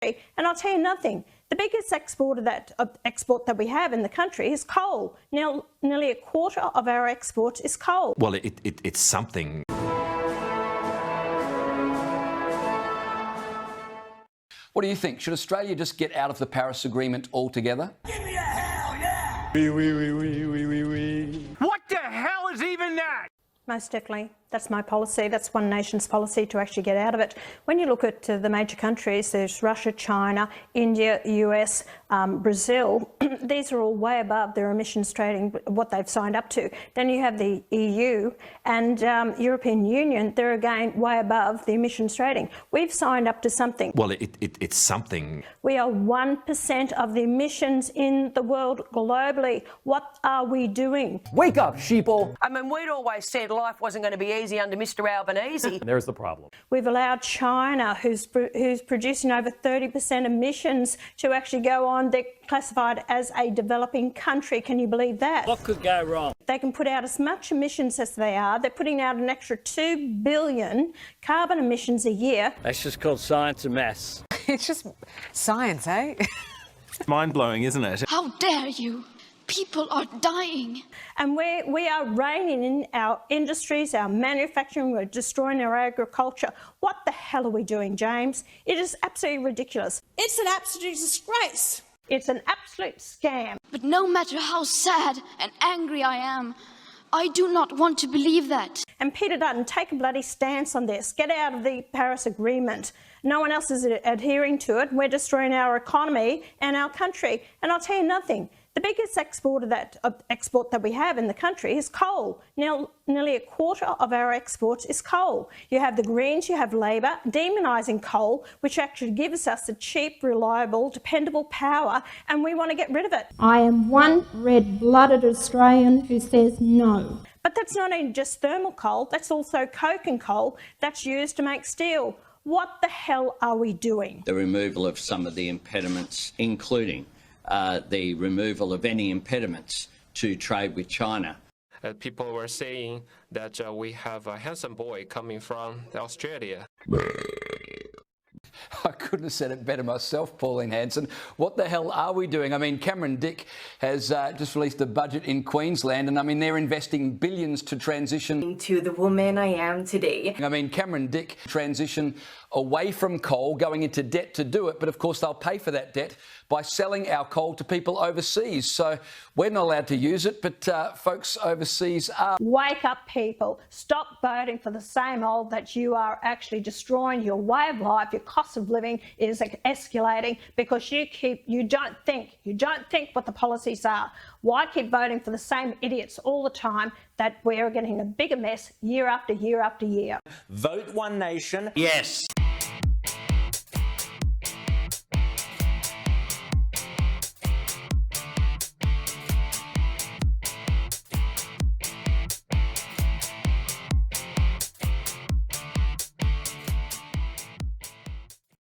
And I'll tell you nothing. The biggest export that we have in the country is coal. Now, nearly a quarter of our export is coal. Well, it's something. What do you think? Should Australia just get out of the Paris Agreement altogether? Give me a hell yeah! What the hell is even that? Most definitely. That's my policy. That's one nation's policy to actually get out of it. When you look at the major countries, there's Russia, China, India, US, Brazil. These are all way above their emissions trading, what they've signed up to. Then you have the EU and European Union. They're again way above the emissions trading. We've signed up to something. Well, it's something. We are 1% of the emissions in the world globally. What are we doing? Wake up, sheeple! I mean, we'd always said life wasn't going to be easy under Mr. Albanese. There's the problem. We've allowed China, who's producing over 30% emissions, to actually go on. They're classified as a developing country. Can you believe that? What could go wrong? They can put out as much emissions as they are. They're putting out an extra 2 billion carbon emissions a year. That's just called science a mess. It's just science, eh? Mind-blowing, isn't it? How dare you? People are dying. And we are reining in our industries, our manufacturing, we're destroying our agriculture. What the hell are we doing, James? It is absolutely ridiculous. It's an absolute disgrace. It's an absolute scam. But no matter how sad and angry I am, I do not want to believe that. And Peter Dutton, take a bloody stance on this. Get out of the Paris Agreement. No one else is adhering to it. We're destroying our economy and our country. And I'll tell you nothing. The biggest export that we have in the country is coal. Now, nearly a quarter of our exports is coal. You have the Greens, you have Labor demonising coal, which actually gives us a cheap, reliable, dependable power, and we want to get rid of it. I am one red-blooded Australian who says no. But that's not only just thermal coal, that's also coking coal that's used to make steel. What the hell are we doing? The removal of some of the impediments, including the removal of any impediments to trade with China. People were saying that we have a handsome boy coming from Australia. I couldn't have said it better myself, Pauline Hanson. What the hell are we doing? I mean, Cameron Dick has just released a budget in Queensland, and I mean, they're investing billions to transition to the woman I am today. I mean, Cameron Dick transition away from coal, going into debt to do it, but of course they'll pay for that debt by selling our coal to people overseas. So we're not allowed to use it, but folks overseas are. Wake up, people. Stop voting for the same old that you are actually destroying your way of life. Your cost of living is escalating because you don't think what the policies are. Why keep voting for the same idiots all the time that we're getting a bigger mess year after year after year? Vote One Nation. Yes.